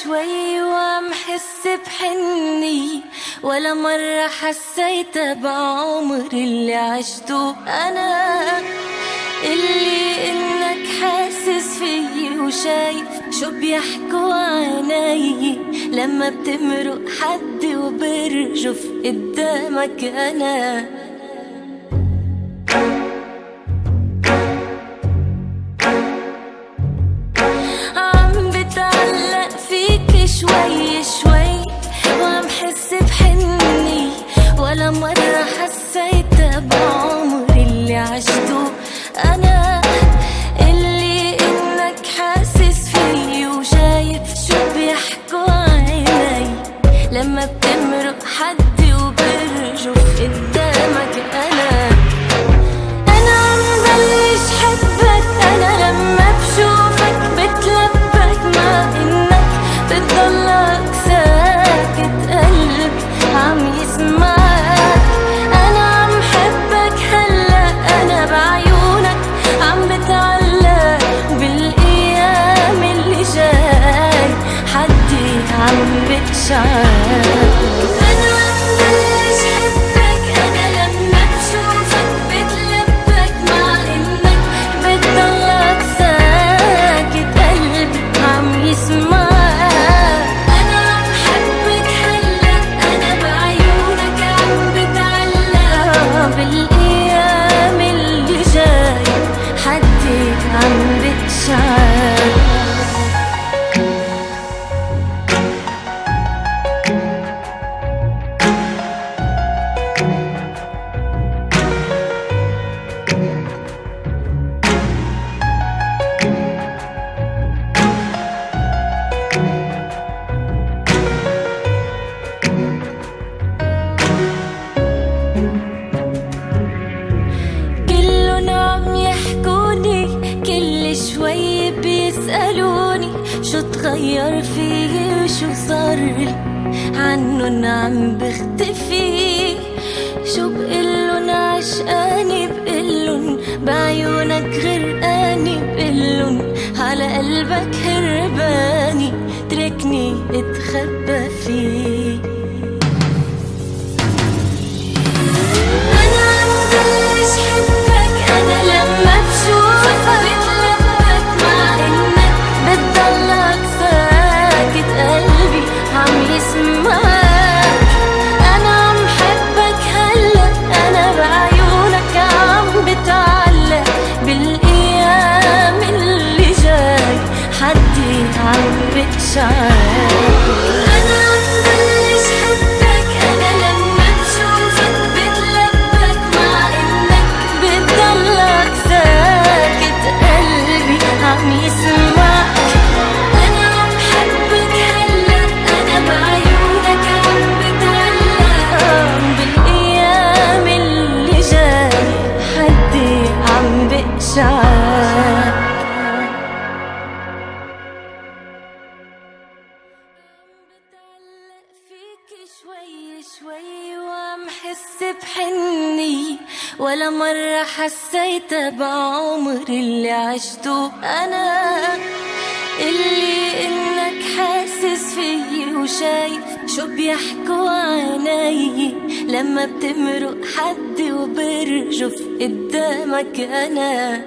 شوي وعم حس بحني، ولا مرة حسيت بعمر اللي عشته أنا. اللي إنك حاسس فيي وشايف شو بيحكوا عيني لما بتمرق حد وبرجف قدامك أنا. عم بتعلق فيك شوي شوي وعم حس بحني، ولا مرة حسيت بعمري اللي عشته أنا. اللي إنك حاسس فيي وشايف شو بيحكوا عيني لما بتمرق حد وبرجف قدامك أنا. أنا عم بلش حبك، أنا لما بشوفك بتلبك، مع إنك بتضلك ساكت قلبي عم يسمعك. أنا عم حبك هلأ، أنا بعيونك عم بتعلق، بالأيام اللي جاي حدي عم بتشعر. أنا عم بلش حبك، أنا لما بشوفك بتلبك، مع إنك بتضلك ساكت قلبي عم يسمعك. أنا عم حبك هلأ، أنا بعيونك عم بتعلق، بالأيام اللي جاي حدي عم بتشعر. كلن عم يحكوني، كل شوي بيسألوني شو تغير فيي وشو صارلي، عنن عم بختفي. شو بقلن عشقاني، بقلن بعيونك غرقاني، بقلن على قلبك هرباني، تركني اتخبى فيه. أنا عم بلش حبك، أنا لما بشوفك بتلبك، مع إنك بتضلك ساكت قلبي عم يسمعك. أنا عم حبك هلأ، أنا بعيونك عم بتعلق، بالأيام اللي جاي حدي عم بتشعر. أنا عم بلش حبك، أنا لما بشوفك بتلبك، مع إنك بتضلك ساكت قلبي عم يسمعك. أنا عم حبك هلأ، أنا بعيونك عم بتعلق، بالأيام اللي جاي حدي عم بتشعر. بتعلق فيك شوي شوي وعم حس بحني، ولا مرة حسيت بعمري اللي عشته أنا. اللي إنك حاسس فيي وشايف شو بيحكوا عيني لما بتمرق حد وبرجف قدامك أنا.